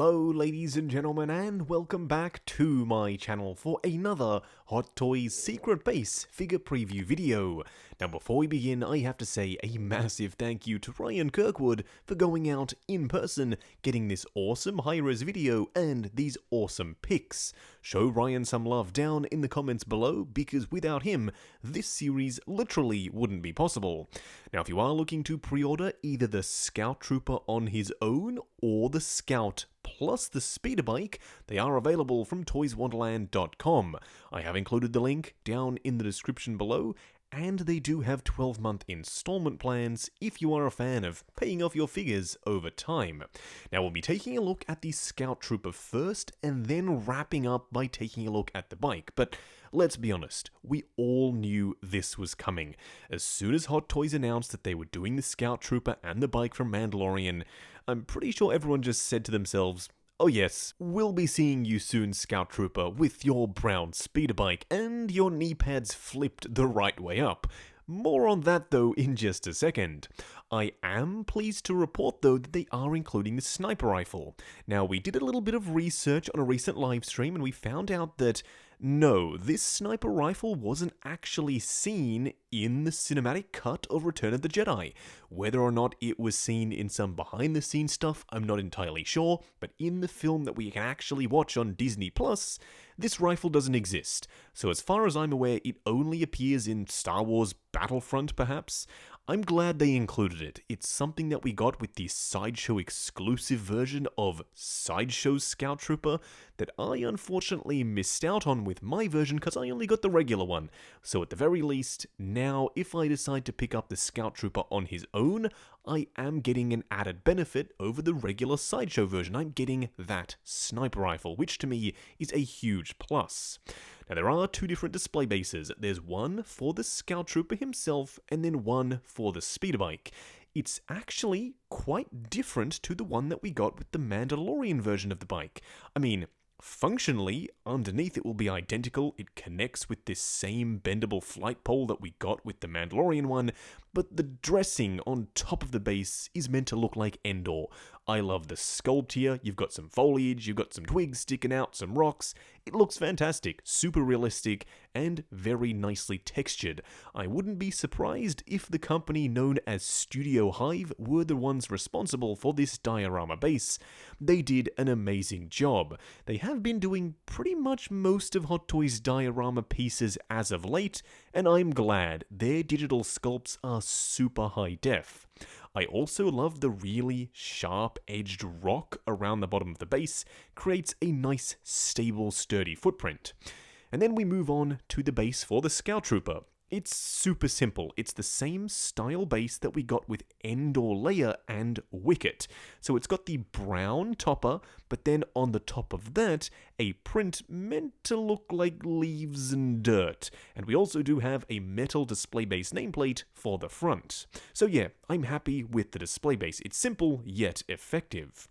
Hello ladies and gentlemen, and welcome back to my channel for another Hot Toys Secret Base figure preview video. Now before we begin, I have to say a massive thank you to Ryan Kirkwood for going out in person, getting this awesome high-res video and these awesome pics. Show Ryan some love down in the comments below, because without him, this series literally wouldn't be possible. Now if you are looking to pre-order either the Scout Trooper on his own or the Scout plus the speeder bike, they are available from toyswonderland.com. I have included the link down in the description below, and they do have 12-month installment plans if you are a fan of paying off your figures over time. Now we'll be taking a look at the Scout Trooper first, and then wrapping up by taking a look at the bike, but let's be honest, we all knew this was coming. As soon as Hot Toys announced that they were doing the Scout Trooper and the bike from Mandalorian, I'm pretty sure everyone just said to themselves, oh yes, we'll be seeing you soon, Scout Trooper, with your brown speeder bike and your knee pads flipped the right way up. More on that though in just a second. I am pleased to report though that they are including the sniper rifle. Now we did a little bit of research on a recent live stream and we found out that no, this sniper rifle wasn't actually seen in the cinematic cut of Return of the Jedi. Whether or not it was seen in some behind the scenes stuff, I'm not entirely sure, but in the film that we can actually watch on Disney Plus, this rifle doesn't exist. So as far as I'm aware, it only appears in Star Wars Battlefront perhaps. I'm glad they included it. It's something that we got with the Sideshow exclusive version of Sideshow Scout Trooper that I unfortunately missed out on with my version because I only got the regular one. So at the very least, now if I decide to pick up the Scout Trooper on his own, I am getting an added benefit over the regular Sideshow version. I'm getting that sniper rifle, which to me is a huge plus. Now there are two different display bases. There's one for the Scout Trooper himself and then one for the speeder bike. It's actually quite different to the one that we got with the Mandalorian version of the bike. I mean, functionally, underneath it will be identical. It connects with this same bendable flight pole that we got with the Mandalorian one, but the dressing on top of the base is meant to look like Endor. I love the sculpt here. You've got some foliage, you've got some twigs sticking out, some rocks. It looks fantastic, super realistic, and very nicely textured. I wouldn't be surprised if the company known as Studio Hive were the ones responsible for this diorama base. They did an amazing job. They have been doing pretty much most of Hot Toys diorama pieces as of late, and I'm glad. Their digital sculpts are super high def. I also love the really sharp-edged rock around the bottom of the base, creates a nice, stable, sturdy footprint. And then we move on to the base for the Scout Trooper. It's super simple. It's the same style base that we got with Endor Leia and Wicket. So it's got the brown topper, but then on the top of that, a print meant to look like leaves and dirt. And we also do have a metal display base nameplate for the front. So yeah, I'm happy with the display base. It's simple yet effective.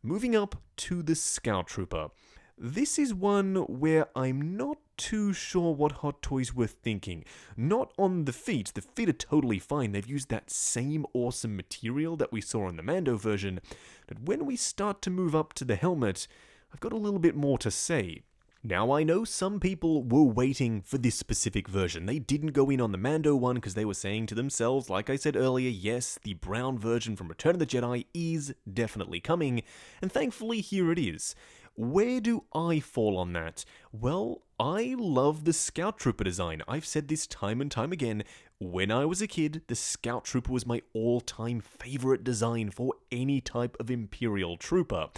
Moving up to the Scout Trooper. This is one where I'm not too sure what Hot Toys were thinking. Not on the feet are totally fine, they've used that same awesome material that we saw in the Mando version, but when we start to move up to the helmet, I've got a little bit more to say. Now I know some people were waiting for this specific version. They didn't go in on the Mando one because they were saying to themselves, like I said earlier, yes, the brown version from Return of the Jedi is definitely coming, and thankfully here it is. Where do I fall on that? Well, I love the Scout Trooper design. I've said this time and time again. When I was a kid, the Scout Trooper was my all-time favorite design for any type of Imperial Trooper.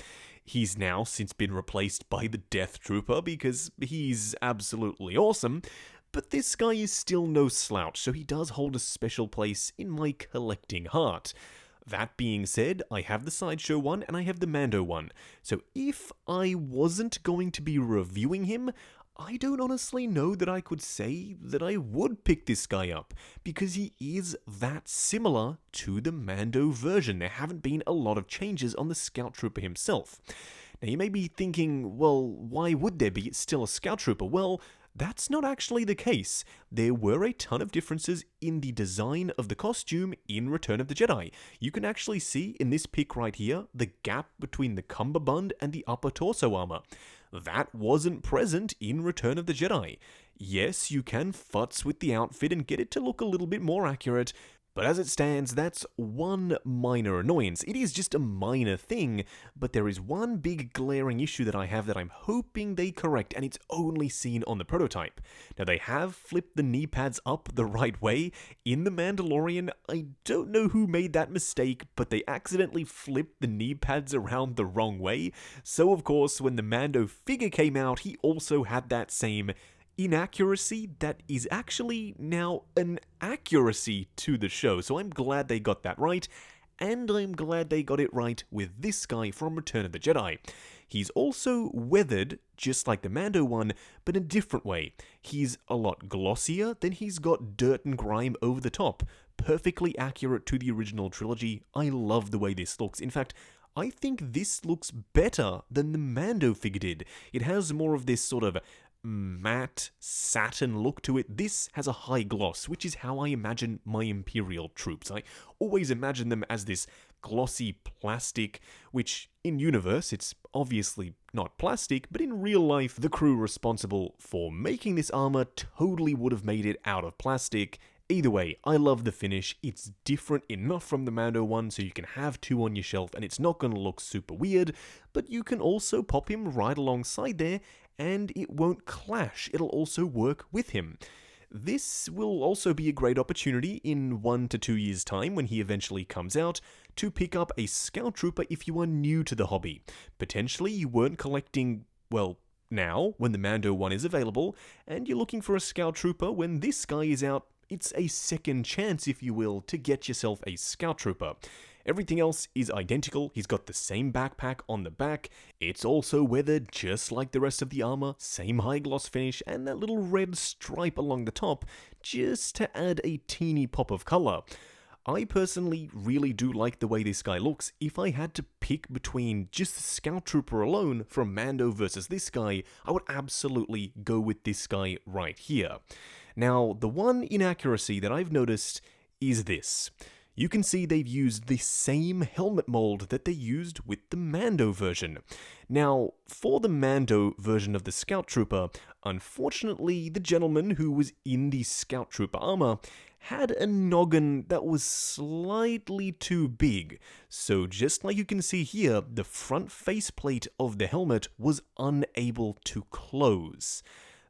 He's now since been replaced by the Death Trooper because he's absolutely awesome, but this guy is still no slouch, so he does hold a special place in my collecting heart. That being said, I have the Sideshow one and I have the Mando one, so if I wasn't going to be reviewing him, I don't honestly know that I could say that I would pick this guy up, because he is that similar to the Mando version. There haven't been a lot of changes on the Scout Trooper himself. Now you may be thinking, well, why would there be? It's still a Scout Trooper. Well, that's not actually the case. There were a ton of differences in the design of the costume in Return of the Jedi. You can actually see in this pic right here the gap between the cummerbund and the upper torso armor. That wasn't present in Return of the Jedi. Yes, you can futz with the outfit and get it to look a little bit more accurate, but as it stands, that's one minor annoyance. It is just a minor thing, but there is one big glaring issue that I have that I'm hoping they correct, and it's only seen on the prototype. Now, they have flipped the knee pads up the right way. In The Mandalorian, I don't know who made that mistake, but they accidentally flipped the knee pads around the wrong way. So, of course, when the Mando figure came out, he also had that same inaccuracy that is actually now an accuracy to the show. So I'm glad they got that right, and I'm glad they got it right with this guy from Return of the Jedi. He's also weathered, just like the Mando one, but in a different way. He's a lot glossier, then he's got dirt and grime over the top. Perfectly accurate to the original trilogy. I love the way this looks. In fact, I think this looks better than the Mando figure did. It has more of this sort of matte satin look to it. This has a high gloss, which is how I imagine my Imperial troops. I always imagine them as this glossy plastic, which in universe it's obviously not plastic, but in real life the crew responsible for making this armor totally would have made it out of plastic. Either way, I love the finish. It's different enough from the Mando one so you can have two on your shelf and it's not going to look super weird, but you can also pop him right alongside there and it won't clash. It'll also work with him. This will also be a great opportunity in 1 to 2 years' time when he eventually comes out to pick up a Scout Trooper if you are new to the hobby. Potentially you weren't collecting, well, now when the Mando one is available, and you're looking for a Scout Trooper when this guy is out. It's a second chance, if you will, to get yourself a Scout Trooper. Everything else is identical. He's got the same backpack on the back. It's also weathered just like the rest of the armor, same high gloss finish, and that little red stripe along the top, just to add a teeny pop of color. I personally really do like the way this guy looks. If I had to pick between just the Scout Trooper alone from Mando versus this guy, I would absolutely go with this guy right here. Now, the one inaccuracy that I've noticed is this. You can see they've used the same helmet mold that they used with the Mando version. Now, for the Mando version of the Scout Trooper, unfortunately, the gentleman who was in the Scout Trooper armor had a noggin that was slightly too big. So just like you can see here, the front faceplate of the helmet was unable to close.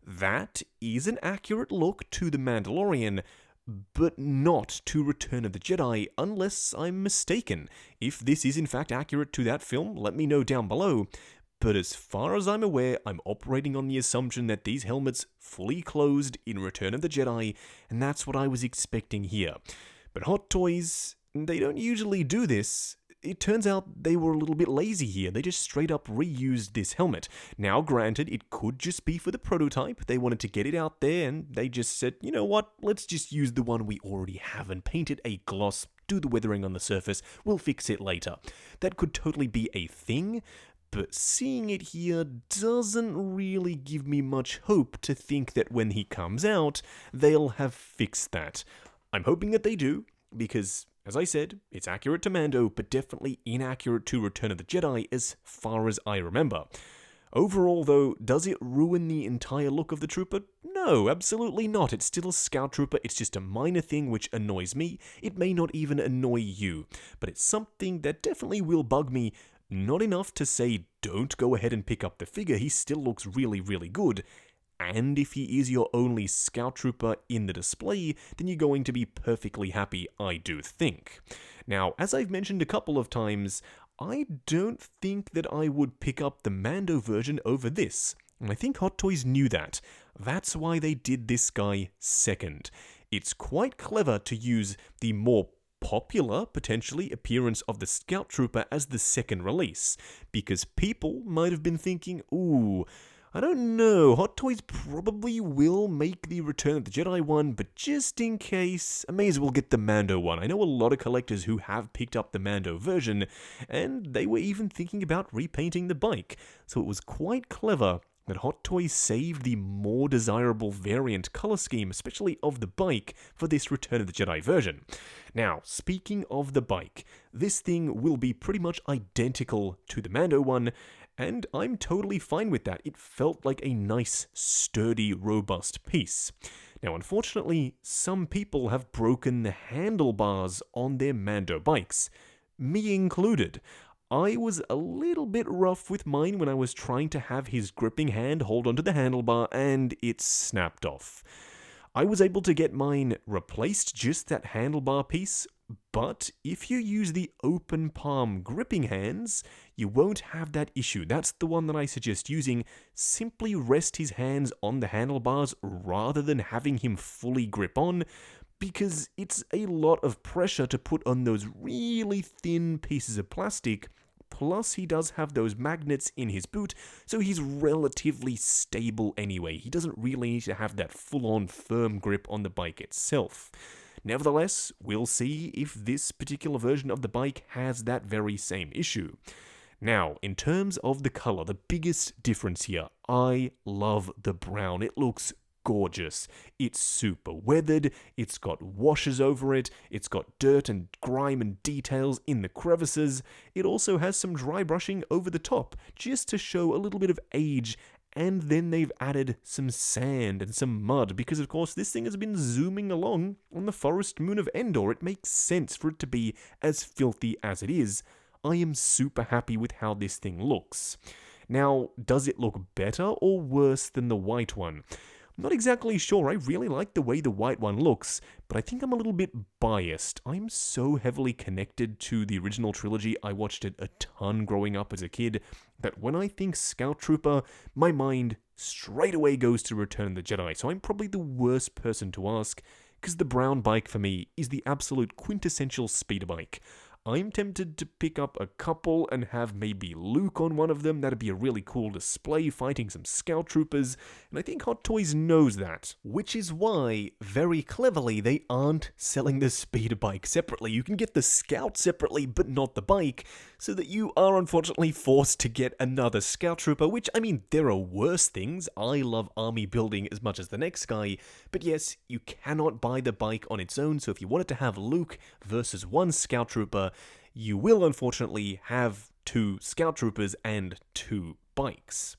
That is an accurate look to The Mandalorian, but not to Return of the Jedi, unless I'm mistaken. If this is in fact accurate to that film, let me know down below. But as far as I'm aware, I'm operating on the assumption that these helmets fully closed in Return of the Jedi, and that's what I was expecting here. But Hot Toys, they don't usually do this. It turns out they were a little bit lazy here. They just straight up reused this helmet. Now, granted, it could just be for the prototype. They wanted to get it out there, and they just said, you know what, let's just use the one we already have and paint it a gloss, do the weathering on the surface, we'll fix it later. That could totally be a thing, but seeing it here doesn't really give me much hope to think that when he comes out, they'll have fixed that. I'm hoping that they do, because as I said, it's accurate to Mando, but definitely inaccurate to Return of the Jedi as far as I remember. Overall, though, does it ruin the entire look of the trooper? No, absolutely not. It's still a Scout Trooper. It's just a minor thing which annoys me. It may not even annoy you, but it's something that definitely will bug me. Not enough to say don't go ahead and pick up the figure. He still looks really, really good. And if he is your only Scout Trooper in the display, then you're going to be perfectly happy, I do think. Now, as I've mentioned a couple of times, I don't think that I would pick up the Mando version over this. And I think Hot Toys knew that. That's why they did this guy second. It's quite clever to use the more popular, potentially, appearance of the Scout Trooper as the second release, because people might have been thinking, ooh, I don't know, Hot Toys probably will make the Return of the Jedi one, but just in case, I may as well get the Mando one. I know a lot of collectors who have picked up the Mando version, and they were even thinking about repainting the bike, so it was quite clever that Hot Toys saved the more desirable variant color scheme, especially of the bike, for this Return of the Jedi version. Now, speaking of the bike, this thing will be pretty much identical to the Mando one, and I'm totally fine with that. It felt like a nice, sturdy, robust piece. Now, unfortunately, some people have broken the handlebars on their Mando bikes, me included. I was a little bit rough with mine when I was trying to have his gripping hand hold onto the handlebar, and it snapped off. I was able to get mine replaced, just that handlebar piece, but if you use the open palm gripping hands, you won't have that issue. That's the one that I suggest using. Simply rest his hands on the handlebars rather than having him fully grip on, because it's a lot of pressure to put on those really thin pieces of plastic. Plus, he does have those magnets in his boot, so he's relatively stable anyway. He doesn't really need to have that full-on firm grip on the bike itself. Nevertheless, we'll see if this particular version of the bike has that very same issue. Now, in terms of the color, the biggest difference here, I love the brown. It looks gorgeous. It's super weathered, it's got washes over it, it's got dirt and grime and details in the crevices. It also has some dry brushing over the top, just to show a little bit of age. And then they've added some sand and some mud, because of course this thing has been zooming along on the forest moon of Endor. It makes sense for it to be as filthy as it is. I am super happy with how this thing looks. Now, does it look better or worse than the white one? I'm not exactly sure. I really like the way the white one looks, but I think I'm a little bit biased. I'm so heavily connected to the original trilogy. I watched it a ton growing up as a kid, that when I think Scout Trooper, my mind straight away goes to Return of the Jedi. So I'm probably the worst person to ask, because the brown bike for me is the absolute quintessential speeder bike. I'm tempted to pick up a couple and have maybe Luke on one of them. That'd be a really cool display fighting some Scout Troopers, and I think Hot Toys knows that. Which is why, very cleverly, they aren't selling the speeder bike separately. You can get the Scout separately, but not the bike, so that you are unfortunately forced to get another Scout Trooper, which, I mean, there are worse things. I love army building as much as the next guy, but yes, you cannot buy the bike on its own, so if you wanted to have Luke versus one Scout Trooper, you will unfortunately have 2 Scout Troopers and 2 bikes.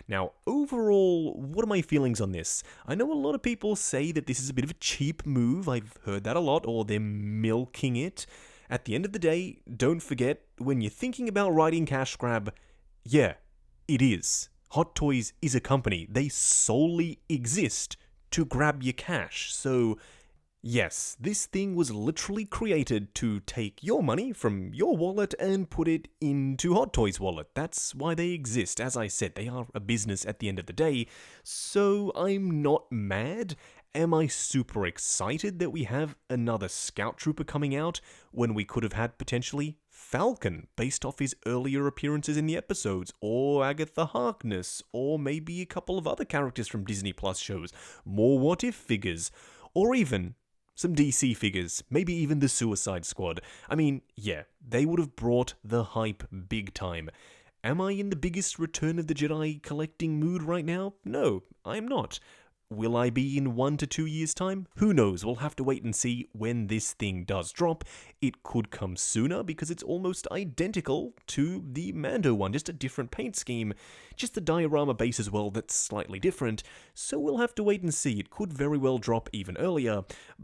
Now, overall, what are my feelings on this? I know a lot of people say that this is a bit of a cheap move. I've heard that a lot, or they're milking it. At the end of the day, don't forget, when you're thinking about riding cash grab, yeah, it is. Hot Toys is a company. They solely exist to grab your cash, so yes, this thing was literally created to take your money from your wallet and put it into Hot Toys' wallet. That's why they exist. As I said, they are a business at the end of the day, so I'm not mad. Am I super excited that we have another Scout Trooper coming out when we could have had potentially Falcon based off his earlier appearances in the episodes, or Agatha Harkness, or maybe a couple of other characters from Disney Plus shows, more What If figures, or even some DC figures, maybe even the Suicide Squad. I mean, yeah, they would have brought the hype big time. Am I in the biggest Return of the Jedi collecting mood right now? No, I'm not. Will I be in 1 to 2 years' time? Who knows? We'll have to wait and see when this thing does drop. It could come sooner because it's almost identical to the Mando one, just a different paint scheme. Just the diorama base as well that's slightly different. So we'll have to wait and see. It could very well drop even earlier.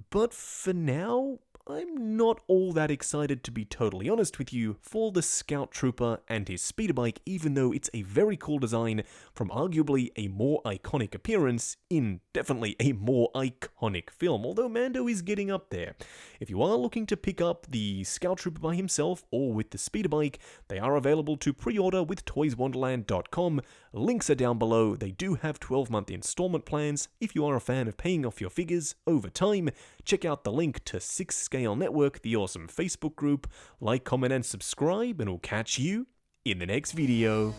But for now, I'm not all that excited, to be totally honest with you, for the Scout Trooper and his speeder bike, even though it's a very cool design from arguably a more iconic appearance in definitely a more iconic film, although Mando is getting up there. If you are looking to pick up the Scout Trooper by himself or with the speeder bike, they are available to pre-order with toyswonderland.com. Links are down below. They do have 12-month installment plans. If you are a fan of paying off your figures over time, check out the link to 6 Scale Network, the awesome Facebook group. Like, comment, and subscribe, and we'll catch you in the next video.